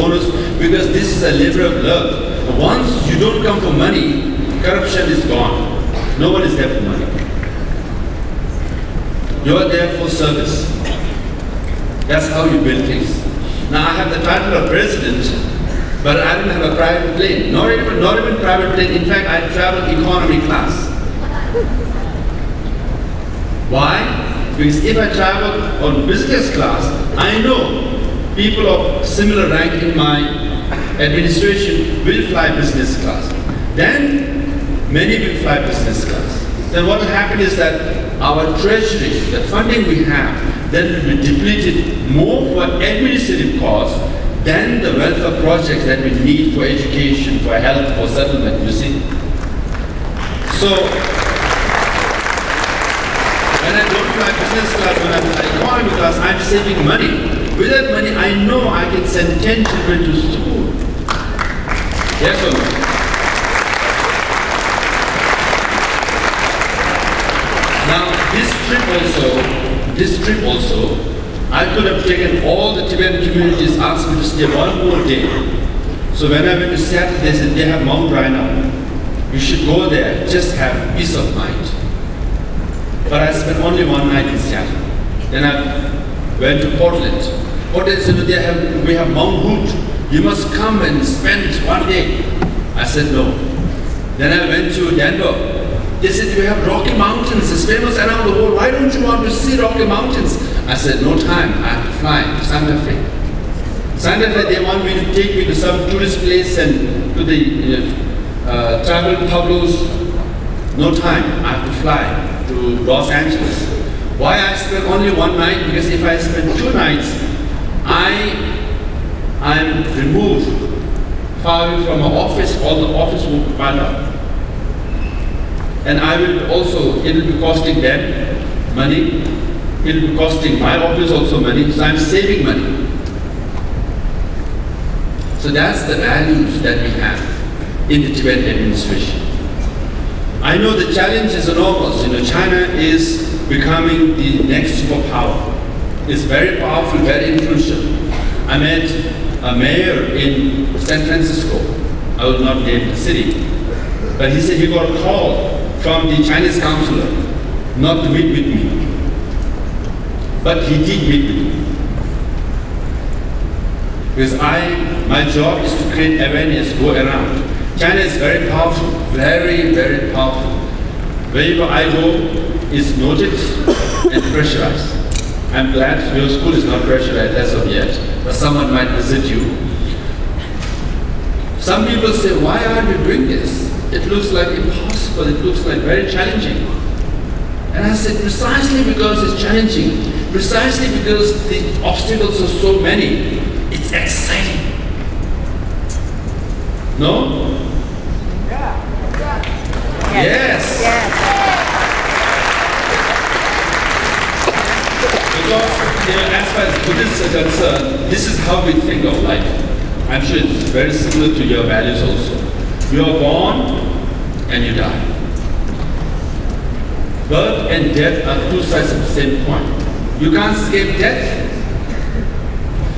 bonus, because this is a labor of love. Once you don't come for money, corruption is gone. No one is there for money. You are there for service. That's how you build things. Now I have the title of president, but I don't have a private plane. Not even private plane. In fact, I travel economy class. Why? Because if I travel on business class, I know people of similar rank in my administration will fly business class. Then many will fly business class. Then what will happen is that our treasury, the funding we have, then will be depleted more for administrative costs than the welfare projects that we need for education, for health, for settlement, you see. So, when I don't fly business class, when I fly economy class, I'm saving money. With that money, I know I can send 10 children to school. Yes or no? Now, this trip also, I could have taken all the Tibetan communities, asked me to stay one more day. So when I went to Seattle, they said they have Mount Rhino. You should go there, just have peace of mind. But I spent only one night in Seattle. Then I went to Portland. Portland said, we have Mount Hood. You must come and spend one day. I said no. Then I went to Denver. They said, we have Rocky Mountains. It's famous around the world. Why don't you want to see Rocky Mountains? I said, no time. I have to fly to Santa Fe. Santa Fe, they want me to take me to some tourist place and to the travel pueblos. No time. I have to fly to Los Angeles. Why I spent only one night? Because if I spend 2 nights, I'm removed far away from my office. All the office will be piled up. And I will also, it will be costing them money. It will be costing my office also money. So I'm saving money. So that's the values that we have in the Tibetan administration. I know the challenge is enormous. You know, China is becoming the next superpower. It's very powerful, very influential. I met a mayor in San Francisco. I will not name the city. But he said he got a call from the Chinese counselor not to meet with me. But he did meet with me. Because my job is to create awareness, go around. China is very powerful, very, very powerful. Wherever I go, it's noted and pressurized. I'm glad your school is not pressurized as of yet, but someone might visit you. Some people say, why are you doing this? It looks like impossible, it looks like very challenging. And I said, precisely because it's challenging, precisely because the obstacles are so many, it's exciting. No? Yes. Yes. Because, you know, as far as Buddhists are concerned, this is how we think of life. I'm sure it's very similar to your values also. You are born and you die. Birth and death are two sides of the same coin. You can't escape death.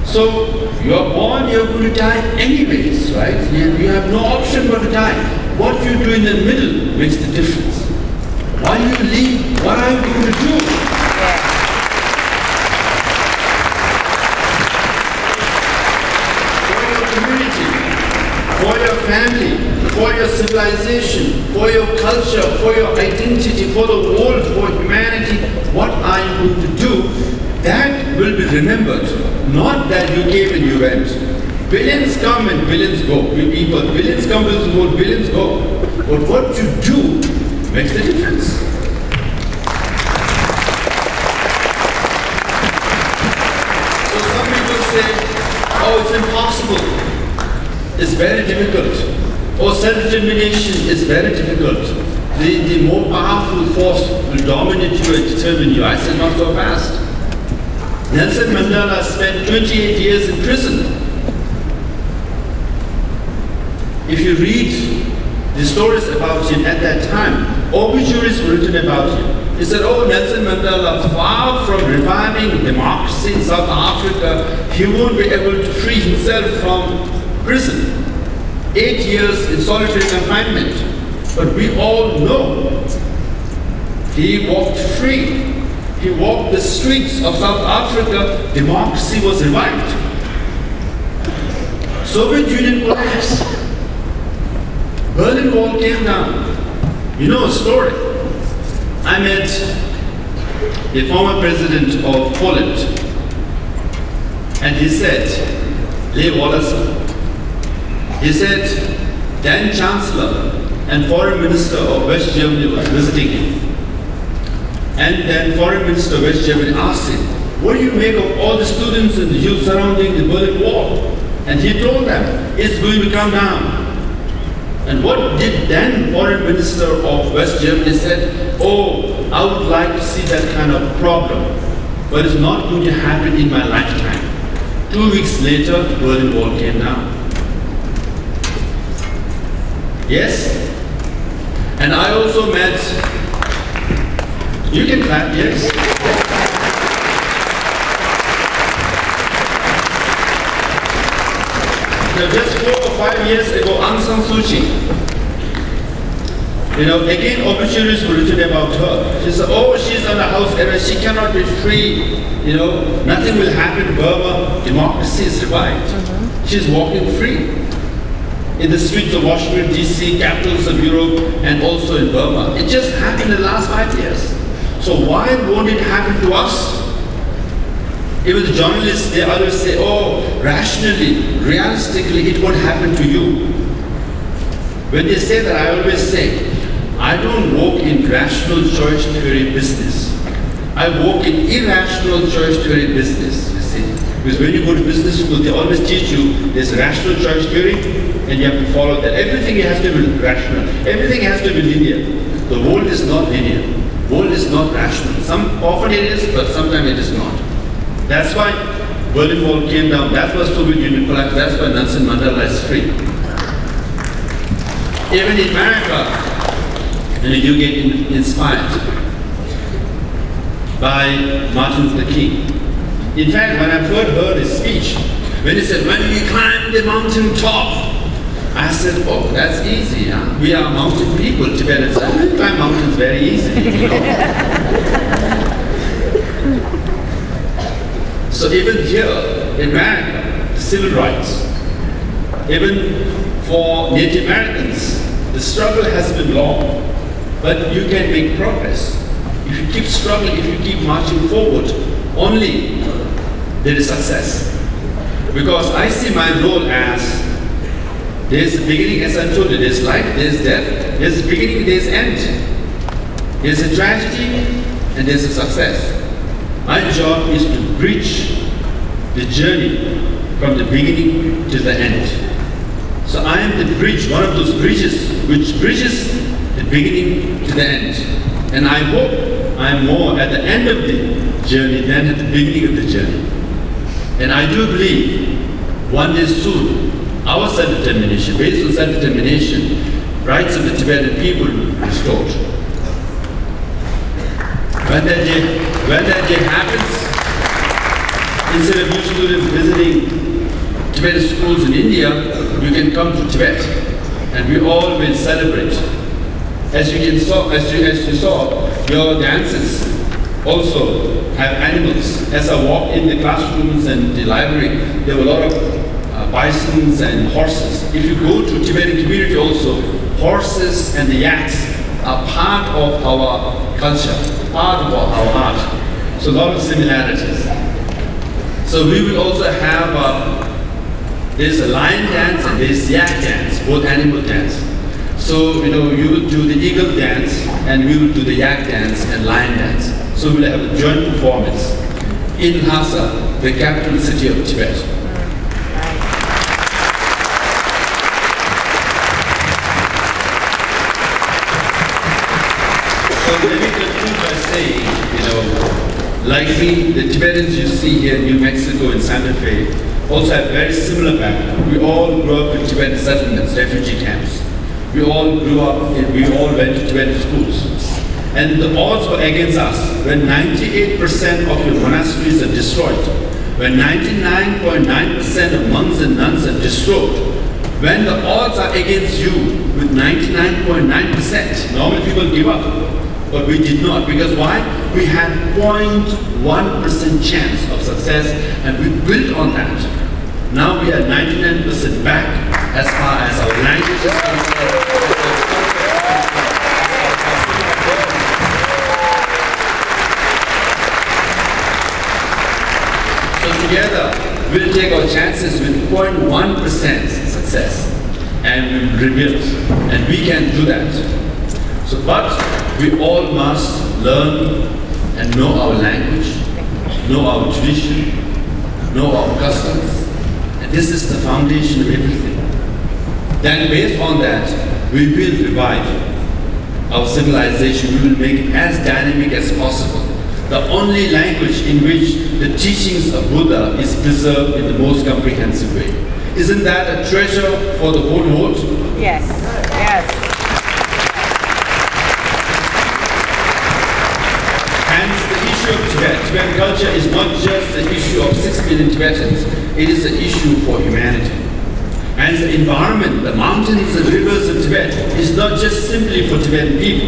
So you are born, you're going to die anyways, right? You have no option but to die. What you do in the middle makes the difference. While you live, what are you going to do? For your community, for your family, for your civilization, for your culture, for your identity, for the world, for humanity, what are you going to do? That will be remembered, not that you came and you went. Billions come and billions go. People, billions come, billions go, billions go. But what you do makes the difference. So some people say, oh, it's impossible. It's very difficult. Or self-determination is very difficult. The more powerful force will dominate you and determine you. I said, not so fast. Nelson Mandela spent 28 years in prison. If you read the stories about him at that time, obituaries were written about him. He said, oh, Nelson Mandela, far from reviving democracy in South Africa, he won't be able to free himself from prison. 8 years in solitary confinement. But we all know he walked free. He walked the streets of South Africa. Democracy was revived. Soviet Union collapsed. Berlin Wall came down. You know a story. I met the former president of Poland, and he said, Lech Walesa, he said, then Chancellor and Foreign Minister of West Germany was visiting him. And then Foreign Minister of West Germany asked him, what do you make of all the students and the youth surrounding the Berlin Wall? And he told them, it's going to come down. And what did then Foreign Minister of West Germany said, oh, I would like to see that kind of problem, but it's not going to happen in my lifetime. 2 weeks later, Berlin Wall came down. Yes? And I also met, you can clap, yes? Just 4 or 5 years ago, Aung San Suu Kyi, again obituaries were written about her. She said, oh, she's on a house arrest, she cannot be free, nothing will happen in Burma, democracy is revived. She's walking free in the streets of Washington, D.C., capitals of Europe, and also in Burma. It just happened in the last 5 years. So why won't it happen to us? Even the journalists, they always say, oh, rationally, realistically, it won't happen to you. When they say that, I always say, I don't walk in rational choice theory business. I walk in irrational choice theory business, you see. Because when you go to business school, they always teach you there's rational choice theory, and you have to follow that. Everything has to be rational. Everything has to be linear. The world is not linear. The world is not rational. Often it is, but sometimes it is not. That's why Berlin Wall came down. That's why Soviet Union collapsed. That's why Nelson Mandela is free. Even in America, you get inspired by Martin Luther King. In fact, when I first heard his speech, when he said, when we climb the mountain top, I said, oh, that's easy, huh? We are mountain people. Tibetans climb mountains very easy, So even here in America, civil rights, even for Native Americans, the struggle has been long, but you can make progress. If you keep struggling, if you keep marching forward, only there is success. Because I see my role as there's a beginning, as I told you, there's life, there's death, there's a beginning, there's end. There's a tragedy, and there's a success. My job is to bridge the journey from the beginning to the end. So I am the bridge, one of those bridges, which bridges the beginning to the end. And I hope I'm more at the end of the journey than at the beginning of the journey. And I do believe one day soon, our self-determination, based on self-determination, rights of the Tibetan people will be restored. When that day happens, instead of you students visiting Tibetan schools in India, you can come to Tibet, and we all will celebrate. As you saw, your dances also have animals. As I walked in the classrooms and the library, there were a lot of bisons and horses. If you go to Tibetan community also, horses and the yaks are part of our culture, part of our art. So a lot of similarities. So we will also have, there's a lion dance and there's yak dance, both animal dance. So, you will do the eagle dance and we will do the yak dance and lion dance. So we'll have a joint performance in Lhasa, the capital city of Tibet. So let me conclude by saying, like me, the Tibetans you see here in New Mexico and Santa Fe also have very similar background. We all grew up in Tibetan settlements, refugee camps. We all grew up, we all went to Tibetan schools. And the odds were against us. When 98% of your monasteries are destroyed, when 99.9% of monks and nuns are destroyed, when the odds are against you with 99.9%, normally people give up. But we did not, because why? We had 0.1% chance of success, and we built on that. Now we are 99% back as far as our language is concerned. So together, we'll take our chances with 0.1% success, and we'll rebuild, and we can do that. So, but we all must learn and know our language, know our tradition, know our customs, and this is the foundation of everything. Then based on that, we will revive our civilization. We will make it as dynamic as possible. The only language in which the teachings of Buddha is preserved in the most comprehensive way. Isn't that a treasure for the whole world? Yes, yes. Hence, the issue of Tibetan culture is not just the issue of 6 million Tibetans, it is an issue for humanity. And the environment, the mountains and rivers of Tibet is not just simply for Tibetan people.